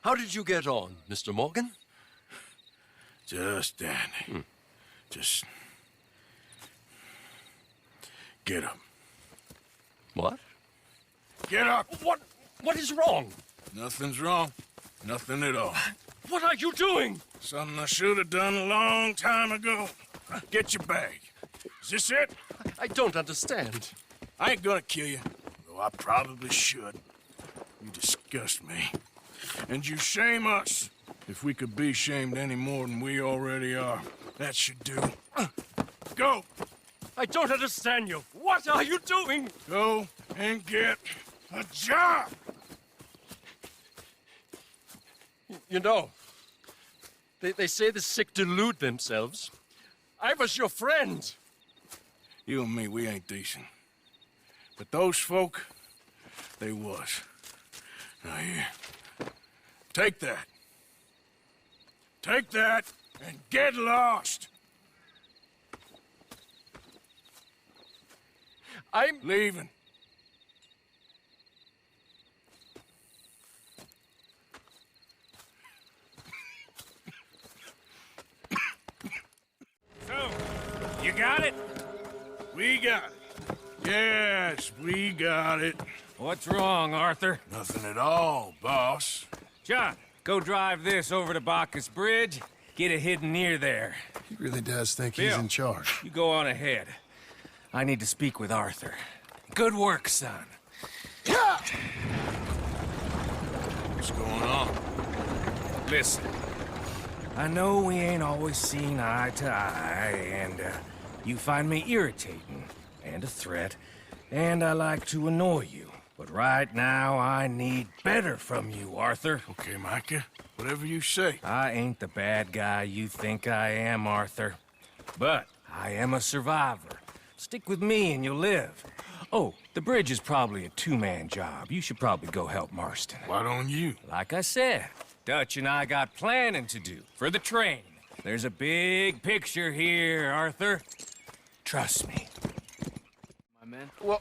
How did you get on, Mr. Morgan? Just dandy. Just... get up. What? Get up! What is wrong? Nothing's wrong. Nothing at all. What are you doing? Something I should have done a long time ago. Get your bag. Is this it? I don't understand. I ain't gonna kill you, though I probably should. You disgust me. And you shame us. If we could be shamed any more than we already are, that should do. Go! I don't understand you. What are you doing? Go and get a job! You know, they say the sick delude themselves. I was your friend. You and me, we ain't decent. But those folk, they was. Now here, take that. Take that and get lost. I'm leaving. So, you got it? We got it. Yes, we got it. What's wrong, Arthur? Nothing at all, boss. John, go drive this over to Bacchus Bridge. Get it hidden near there. He really does think Bill, he's in charge. You go on ahead. I need to speak with Arthur. Good work, son. What's going on? Listen, I know we ain't always seen eye to eye, and you find me irritating and a threat, and I like to annoy you. But right now, I need better from you, Arthur. Okay, Micah. Whatever you say. I ain't the bad guy you think I am, Arthur. But I am a survivor. Stick with me and you'll live. Oh, the bridge is probably a two-man job. You should probably go help Marston. Why don't you? Like I said, Dutch and I got planning to do for the train. There's a big picture here, Arthur. Trust me. My man. Well,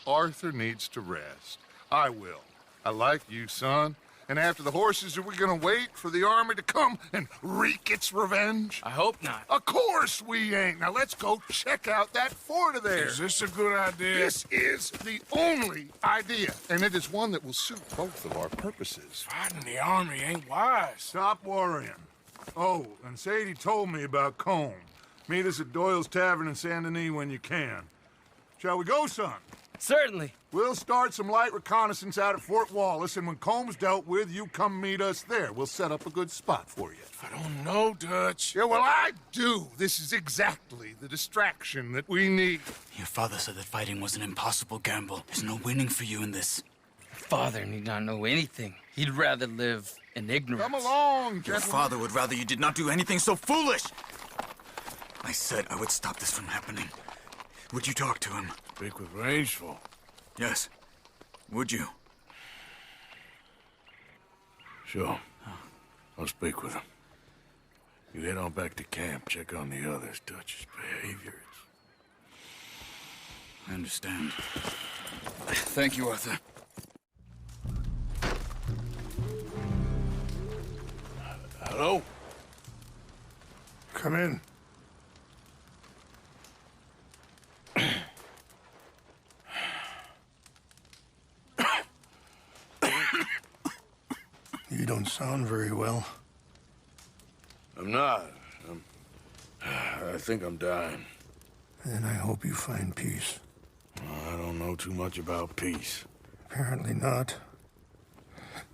Arthur needs to rest. I will. I like you, son. And after the horses, are we gonna wait for the army to come and wreak its revenge? I hope not. Of course we ain't. Now let's go check out that fort of theirs. Is this a good idea? This is the only idea, and it is one that will suit both of our purposes. Fighting the army ain't wise. Stop worrying. Oh, and Sadie told me about Combe. Meet us at Doyle's Tavern in Saint Denis when you can. Shall we go, son? Certainly. We'll start some light reconnaissance out at Fort Wallace, and when Comb's dealt with, you come meet us there. We'll set up a good spot for you. I don't know, Dutch. Yeah, well, I do. This is exactly the distraction that we need. Your father said that fighting was an impossible gamble. There's no winning for you in this. Father need not know anything. He'd rather live in ignorance. Come along, Your gentlemen. father would rather you did not do anything so foolish. I said I would stop this from happening. Would you talk to him? Speak with Rangeful. Yes. Would you? Sure. I'll speak with him. You head on back to camp, check on the others. Dutch's behavior. I understand. Thank you, Arthur. Hello? Come in. You don't sound very well. I'm not. I think I'm dying. Then I hope you find peace. I don't know too much about peace. Apparently not.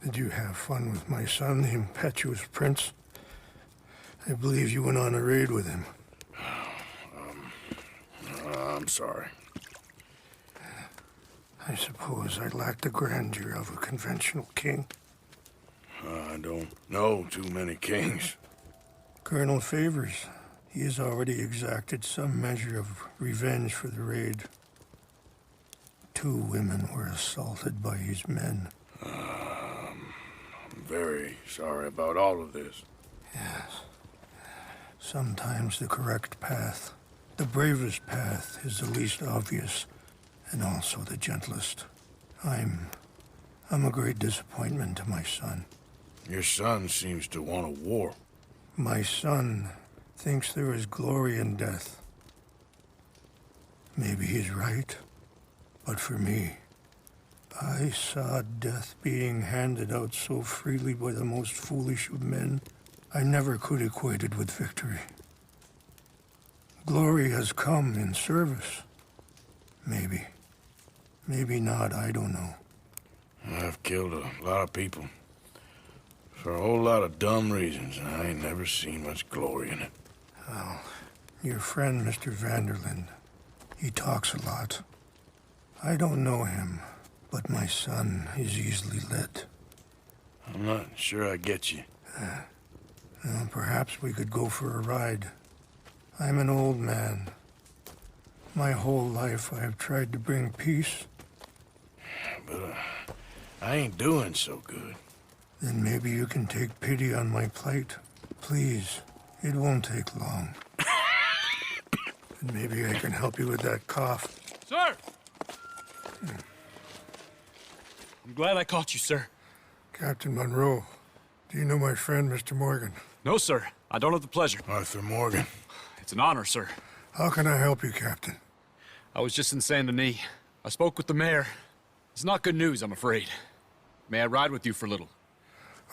Did you have fun with my son, the impetuous prince? I believe you went on a raid with him. I'm sorry. I suppose I lack the grandeur of a conventional king. I don't know too many kings. Colonel Favors, he has already exacted some measure of revenge for the raid. 2 women were assaulted by his men. I'm very sorry about all of this. Yes. Sometimes the correct path, the bravest path, is the least obvious and also the gentlest. I'm I'm a great disappointment to my son. Your son seems to want a war. My son thinks there is glory in death. Maybe he's right, but for me, I saw death being handed out so freely by the most foolish of men, I never could equate it with victory. Glory has come in service. Maybe. Maybe not, I don't know. I've killed a lot of people. For a whole lot of dumb reasons, and I ain't never seen much glory in it. Well, your friend, Mr. Vanderland, he talks a lot. I don't know him, but my son is easily led. I'm not sure I get you. Well, perhaps we could go for a ride. I'm an old man. My whole life I have tried to bring peace. But I ain't doing so good. Then maybe you can take pity on my plight. Please, it won't take long. And maybe I can help you with that cough. Sir! I'm glad I caught you, sir. Captain Monro, do you know my friend, Mr. Morgan? No, sir. I don't have the pleasure. Arthur Morgan. It's an honor, sir. How can I help you, Captain? I was just in Saint Denis. I spoke with the mayor. It's not good news, I'm afraid. May I ride with you for a little?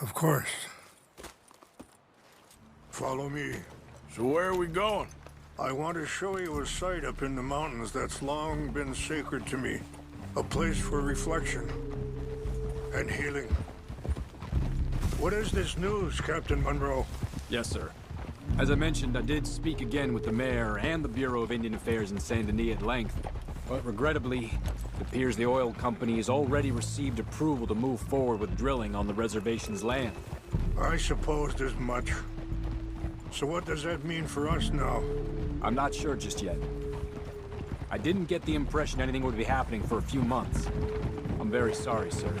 Of course. Follow me. So where are we going? I want to show you a site up in the mountains that's long been sacred to me. A place for reflection and healing. What is this news, Captain Monroe? Yes, sir. As I mentioned, I did speak again with the mayor and the Bureau of Indian Affairs in Saint Denis at length. But regrettably, it appears the oil company has already received approval to move forward with drilling on the reservation's land. I supposed as much. So what does that mean for us now? I'm not sure just yet. I didn't get the impression anything would be happening for a few months. I'm very sorry, sir.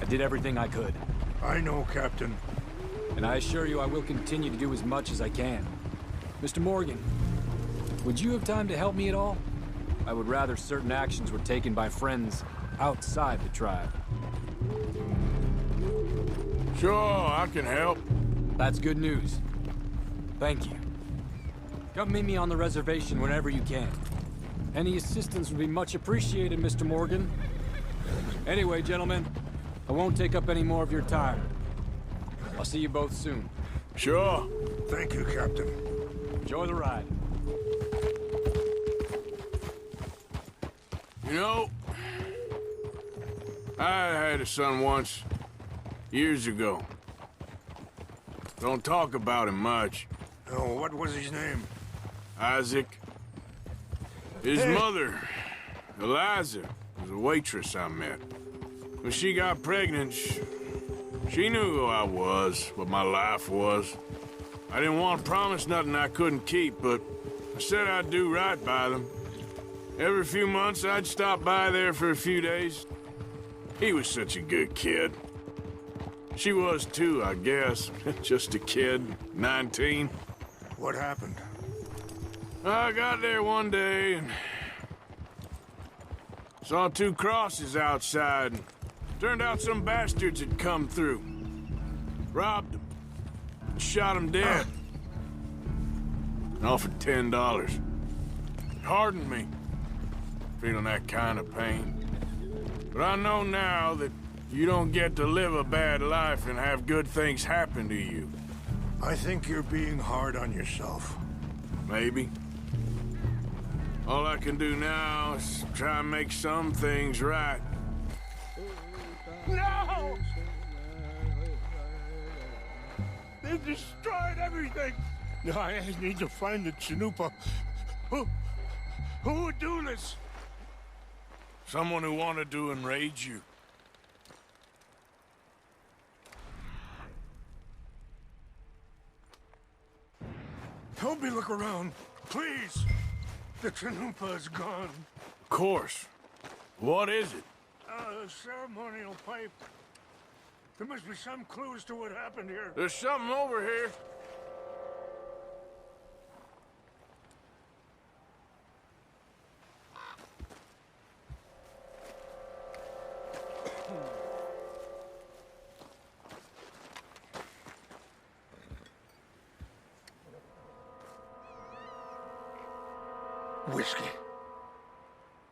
I did everything I could. I know, Captain. And I assure you I will continue to do as much as I can. Mr. Morgan, would you have time to help me at all? I would rather certain actions were taken by friends outside the tribe. Sure, I can help. That's good news. Thank you. Come meet me on the reservation whenever you can. Any assistance would be much appreciated, Mr. Morgan. Anyway, gentlemen, I won't take up any more of your time. I'll see you both soon. Sure. Thank you, Captain. Enjoy the ride. You know, I had a son once, years ago. Don't talk about him much. Oh, what was his name? Isaac. His mother, Eliza, was a waitress I met. When she got pregnant, she knew who I was, what my life was. I didn't want to promise nothing I couldn't keep, but I said I'd do right by them. Every few months, I'd stop by there for a few days. He was such a good kid. She was too, I guess. Just a kid, 19. What happened? I got there one day and saw two crosses outside. And turned out some bastards had come through. Robbed them. And shot them dead. And offered $10. It hardened me. Feeling that kind of pain. But I know now that you don't get to live a bad life and have good things happen to you. I think you're being hard on yourself. Maybe. All I can do now is try and make some things right. No! They destroyed everything! No, I need to find the Chanunpy. Who would do this? Someone who wanted to enrage you. Help me look around, please. The Chanunpy is gone. Of course. What is it? A ceremonial pipe. There must be some clues to what happened here. There's something over here. whiskey.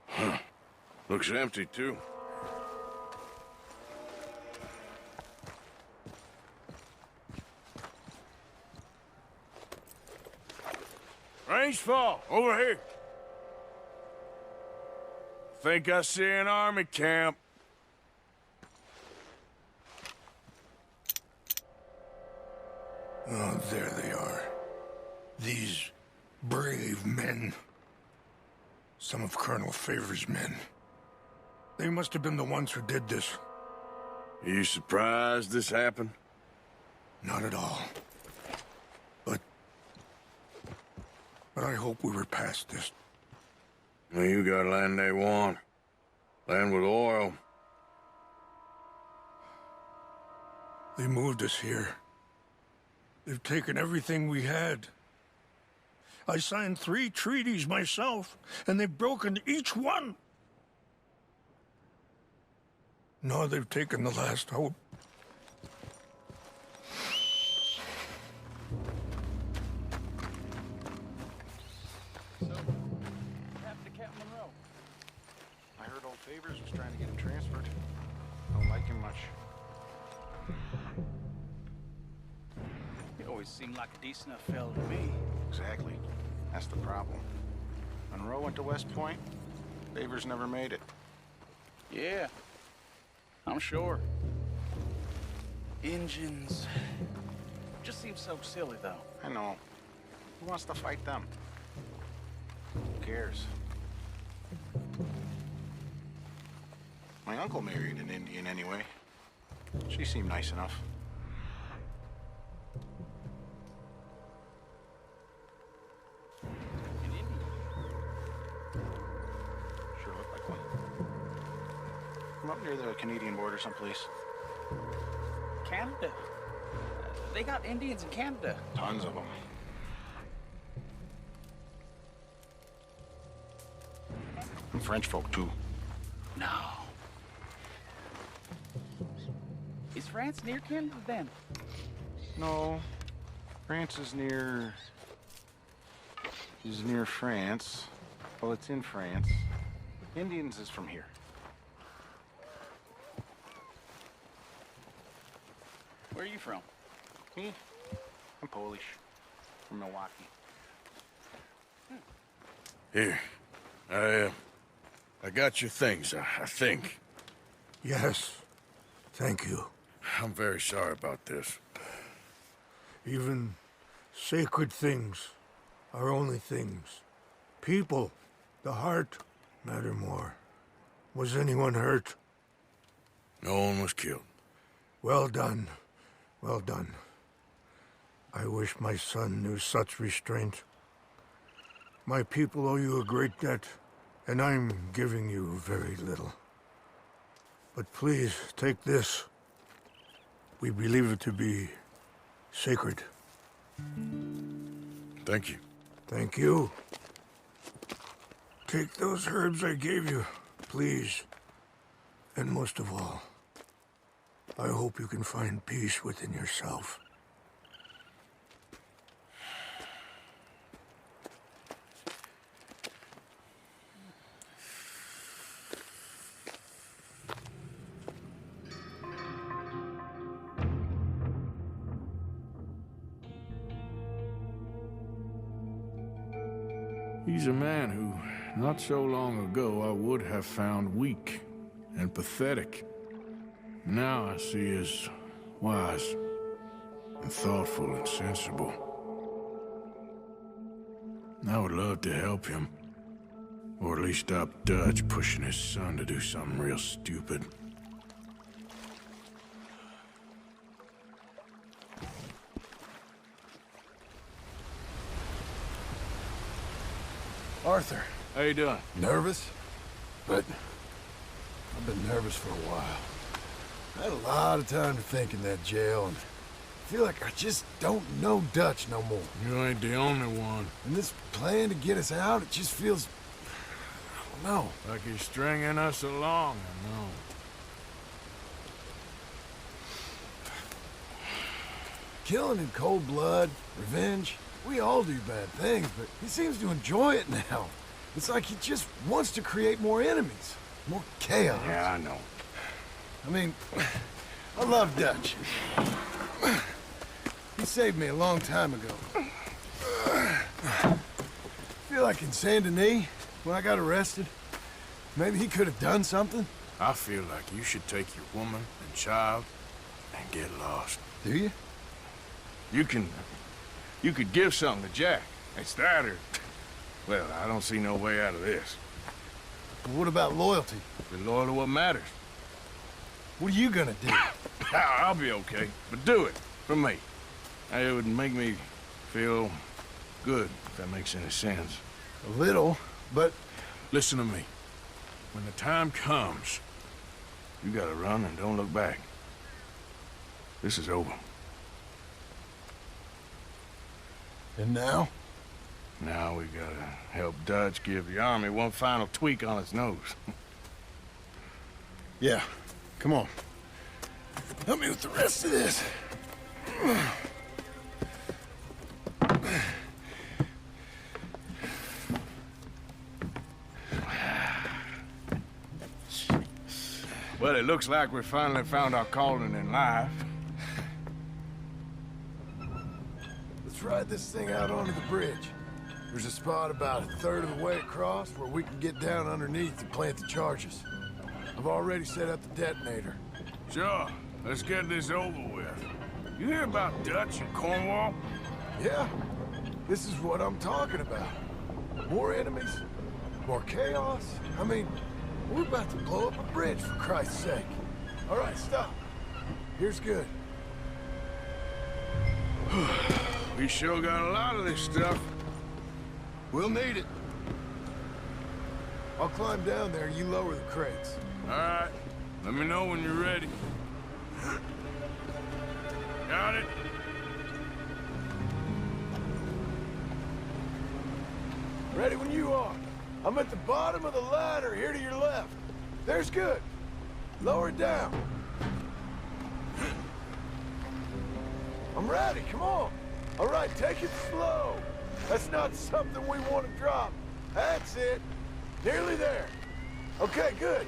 Huh. Looks empty, too. Range fall, over here. Think I see an army camp. Oh, there they are. These brave men. Some of Colonel Favor's men. They must have been the ones who did this. Are you surprised this happened? Not at all. But I hope we were past this. Well, you got land they want. Land with oil. They moved us here. They've taken everything we had. I signed 3 treaties myself, and they've broken each one. Now they've taken the last hope. I heard old Favors was trying to get him transferred. Don't like him much. He always seemed like a decent enough fellow to me. Exactly. That's the problem. Monro went to West Point. Favors never made it. Yeah, I'm sure. Engines. Just seems so silly, though. I know. Who wants to fight them? Who cares? My uncle married an Indian anyway. She seemed nice enough. An Indian? Sure looked like one. I'm up near the Canadian border someplace. Canada. They got Indians in Canada. Tons of them. And French folk, too. No. Is France near Canada, then? No. France is near... is near France. Well, it's in France. Indians is from here. Where are you from? Me? I'm Polish. From Milwaukee. Here. I got your things, I think. Yes. Thank you. I'm very sorry about this. Even sacred things are only things. People, the heart, matter more. Was anyone hurt? No one was killed. Well done. Well done. I wish my son knew such restraint. My people owe you a great debt, and I'm giving you very little. But please, take this. We believe it to be sacred. Thank you. Thank you. Take those herbs I gave you, please. And most of all, I hope you can find peace within yourself. He's a man who, not so long ago, I would have found weak and pathetic. Now I see as wise and thoughtful and sensible. I would love to help him, or at least stop Dutch pushing his son to do something real stupid. Arthur. How you doing? Nervous? But I've been nervous for a while. I had a lot of time to think in that jail, and I feel like I just don't know Dutch no more. You ain't the only one. And this plan to get us out, it just feels... I don't know. Like he's stringing us along, I know. Killing in cold blood, revenge, we all do bad things, but he seems to enjoy it now. It's like he just wants to create more enemies, more chaos. Yeah, I know. I mean, I love Dutch. He saved me a long time ago. I feel like in Saint Denis, when I got arrested, maybe he could have done something. I feel like you should take your woman and child and get lost. Do you? You could give something to Jack. It's that or... Well, I don't see no way out of this. But what about loyalty? Be loyal to what matters. What are you gonna do? I'll be okay, but do it for me. It would make me feel good, if that makes any sense. A little, but... Listen to me. When the time comes, you gotta run and don't look back. This is over. And now? Now we gotta help Dutch give the army one final tweak on its nose. Yeah, come on. Help me with the rest of this. Well, it looks like we finally found our calling in life. Let's ride this thing out onto the bridge. There's a spot about a third of the way across where we can get down underneath and plant the charges. I've already set up the detonator. Sure, let's get this over with. You hear about Dutch and Cornwall? Yeah, this is what I'm talking about. More enemies, more chaos. I mean, we're about to blow up a bridge, for Christ's sake. All right, stop. Here's good. We sure got a lot of this stuff. We'll need it. I'll climb down there, you lower the crates. All right, let me know when you're ready. Got it? Ready when you are. I'm at the bottom of the ladder, here to your left. There's good. Lower it down. I'm ready, come on. All right, take it slow. That's not something we want to drop. That's it. Nearly there. Okay, good.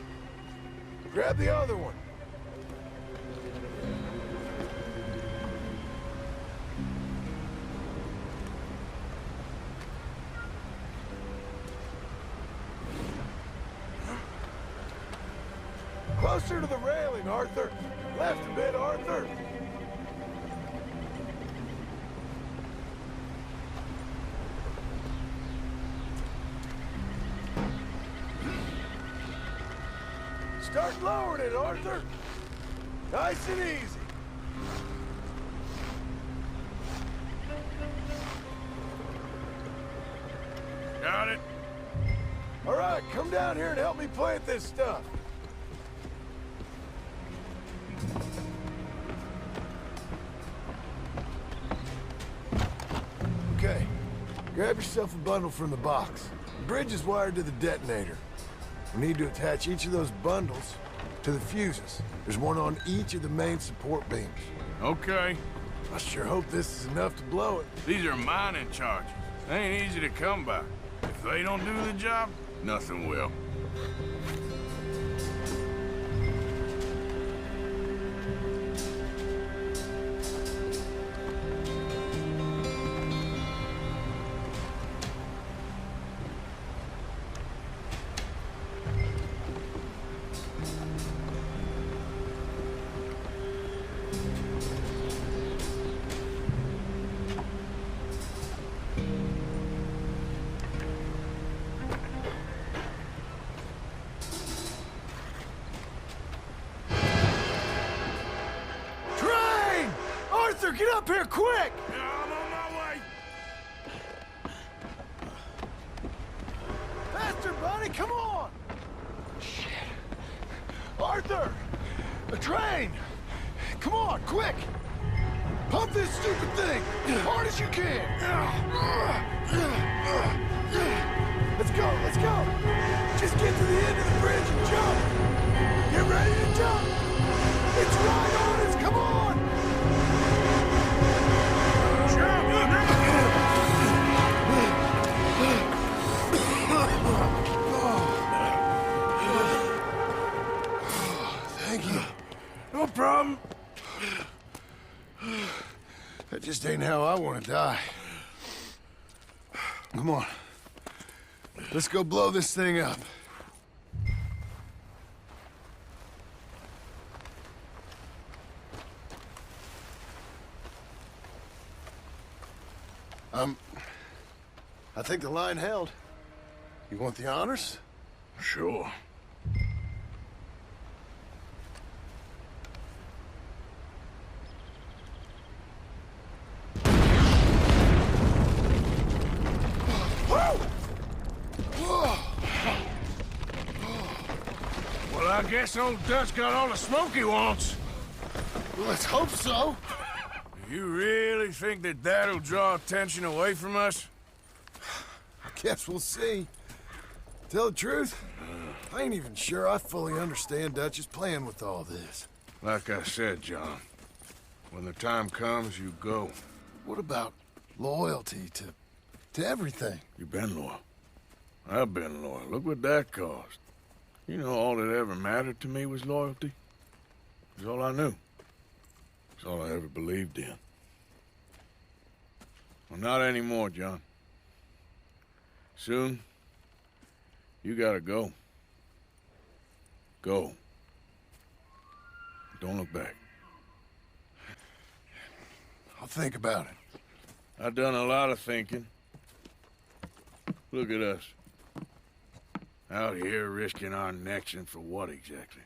Grab the other one. Closer to the railing, Arthur. Left a bit, Arthur. Start lowering it, Arthur. Nice and easy. Got it? All right, come down here and help me plant this stuff. Okay, grab yourself a bundle from the box. The bridge is wired to the detonator. We need to attach each of those bundles to the fuses. There's one on each of the main support beams. Okay. I sure hope this is enough to blow it. These are mining charges. They ain't easy to come by. If they don't do the job, nothing will. Get up here, quick! I'm on my way! Faster, buddy, come on! Shit. Arthur! A train! Come on, quick! Pump this stupid thing! As hard as you can! Let's go, let's go! Just get to the end of the bridge and jump! Get ready to jump! It's right on us, come on! Just ain't how I want to die. Come on. Let's go blow this thing up. I think the line held. You want the honors? Sure. Well, I guess old Dutch got all the smoke he wants. Well, let's hope so. You really think that that'll draw attention away from us? I guess we'll see. Tell the truth, I ain't even sure I fully understand Dutch's plan with all this. Like I said, John, when the time comes, you go. What about loyalty to everything? You've been loyal. I've been loyal. Look what that cost. You know, all that ever mattered to me was loyalty. It was all I knew. It's all I ever believed in. Well, not anymore, John. Soon, you gotta go. Go. Don't look back. I'll think about it. I've done a lot of thinking. Look at us. Out here risking our necks, and for what exactly?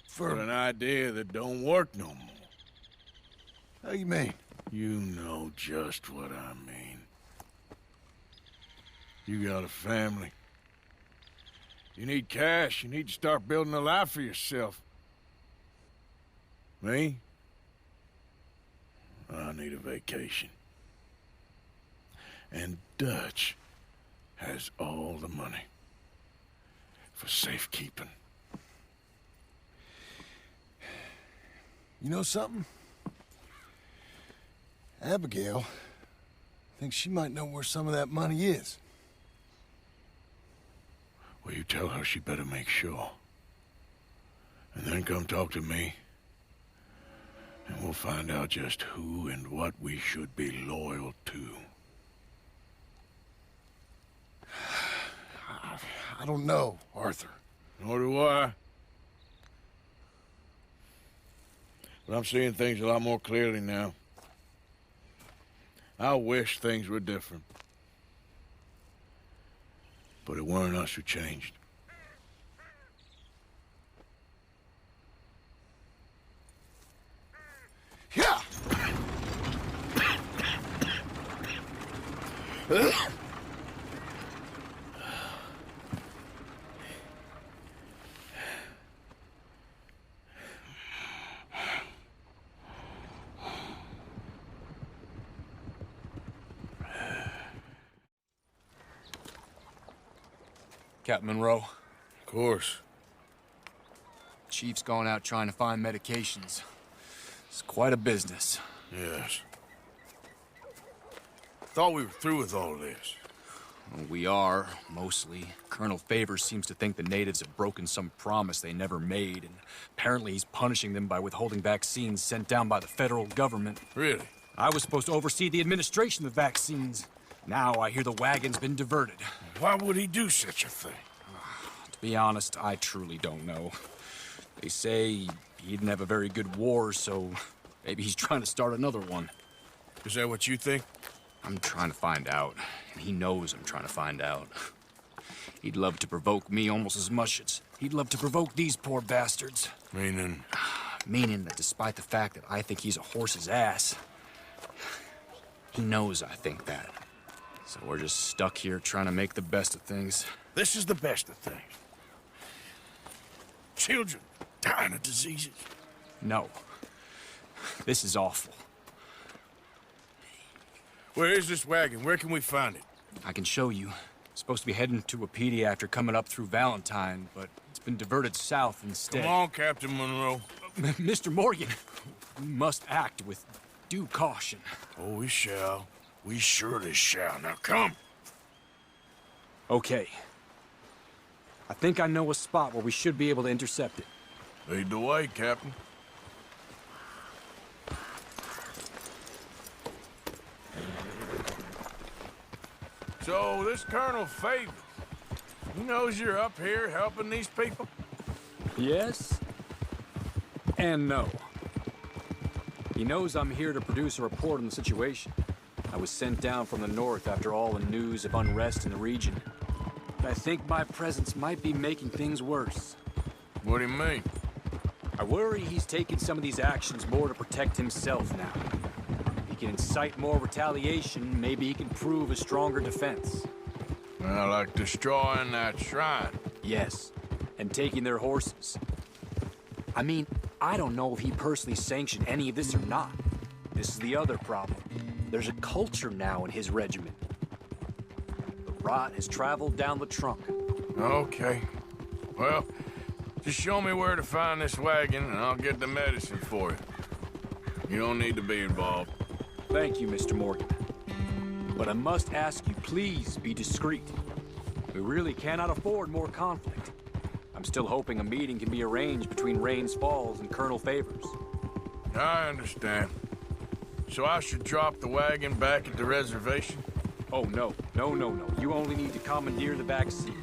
For an idea that don't work no more. How you mean? You know just what I mean. You got a family. You need cash. You need to start building a life for yourself. Me? I need a vacation. And Dutch has all the money for safekeeping. You know something? Abigail thinks she might know where some of that money is. Well, you tell her she better make sure. And then come talk to me. And we'll find out just who and what we should be loyal to. I don't know, Arthur. Nor do I. But I'm seeing things a lot more clearly now. I wish things were different. But it weren't us who changed. Yeah! Captain Monro. Of course. Chief's gone out trying to find medications. It's quite a business. Yes. Thought we were through with all this. Well, we are, mostly. Colonel Favors seems to think the natives have broken some promise they never made, and apparently he's punishing them by withholding vaccines sent down by the federal government. Really? I was supposed to oversee the administration of the vaccines. Now I hear the wagon's been diverted. Why would he do such a thing? To be honest, I truly don't know. They say he didn't have a very good war, so maybe he's trying to start another one. Is that what you think? I'm trying to find out, and he knows I'm trying to find out. He'd love to provoke me almost as much as he'd love to provoke these poor bastards. Meaning? Meaning that despite the fact that I think he's a horse's ass, he knows I think that. So we're just stuck here trying to make the best of things. This is the best of things. Children dying of diseases. No. This is awful. Where is this wagon? Where can we find it? I can show you. Supposed to be heading to Wapiti after coming up through Valentine, but it's been diverted south instead. Come on, Captain Monro. Mr. Morgan, we must act with due caution. Oh, we shall. We surely shall. Now come. Okay. I think I know a spot where we should be able to intercept it. Lead the way, Captain. So, this Colonel Favor, he knows you're up here helping these people? Yes and no. He knows I'm here to produce a report on the situation. I was sent down from the north after all the news of unrest in the region. But I think my presence might be making things worse. What do you mean? I worry he's taking some of these actions more to protect himself now. If he can incite more retaliation, maybe he can prove a stronger defense. Well, like destroying that shrine. Yes, and taking their horses. I mean, I don't know if he personally sanctioned any of this or not. This is the other problem. There's a culture now in his regiment. The rot has traveled down the trunk. Okay. Well, just show me where to find this wagon, and I'll get the medicine for you. You don't need to be involved. Thank you, Mr. Morgan. But I must ask you, please be discreet. We really cannot afford more conflict. I'm still hoping a meeting can be arranged between Rains Falls and Colonel Favors. I understand. So I should drop the wagon back at the reservation? Oh, no. No. You only need to commandeer the back seat.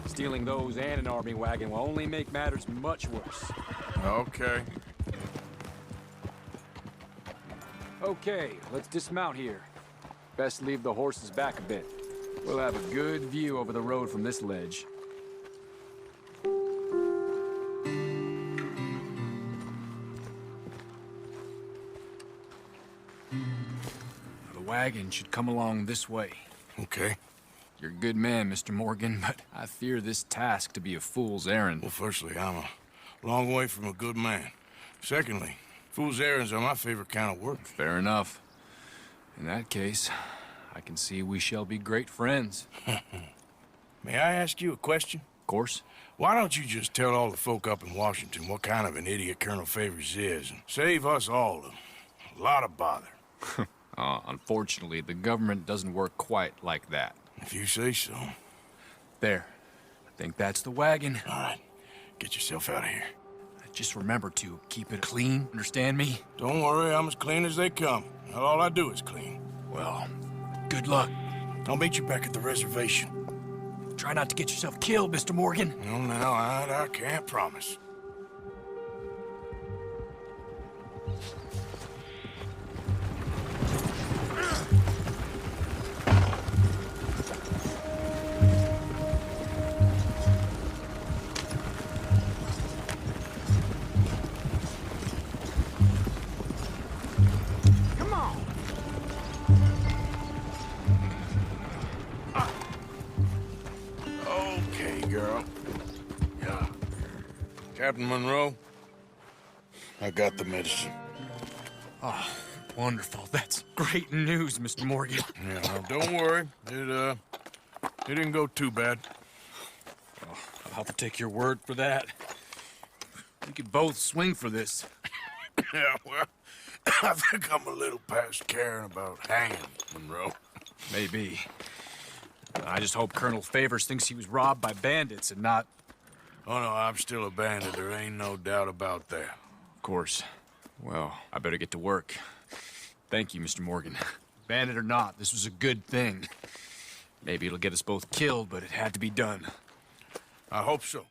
Stealing those and an army wagon will only make matters much worse. Okay. Okay, let's dismount here. Best leave the horses back a bit. We'll have a good view over the road from this ledge. The wagon should come along this way. Okay. You're a good man, Mr. Morgan, but I fear this task to be a fool's errand. Well, firstly, I'm a long way from a good man. Secondly, fool's errands are my favorite kind of work. Fair enough. In that case, I can see we shall be great friends. May I ask you a question? Of course. Why don't you just tell all the folk up in Washington what kind of an idiot Colonel Favors is and save us all a lot of bother? Unfortunately, the government doesn't work quite like that. If you say so. There. I think that's the wagon. All right. Get yourself out of here. Just remember to keep it clean, understand me? Don't worry, I'm as clean as they come. Not all I do is clean. Well, good luck. I'll meet you back at the reservation. Try not to get yourself killed, Mr. Morgan. No, now, I can't promise. Captain Monro, I got the medicine. Oh, wonderful. That's great news, Mr. Morgan. Yeah, well, don't worry. It didn't go too bad. Oh, I'll have to take your word for that. We could both swing for this. Yeah, well, I think I'm a little past caring about hanging, Monro. Maybe. I just hope Colonel Favors thinks he was robbed by bandits and not... Oh, no, I'm still a bandit. There ain't no doubt about that. Of course. Well, I better get to work. Thank you, Mr. Morgan. Bandit or not, this was a good thing. Maybe it'll get us both killed, but it had to be done. I hope so.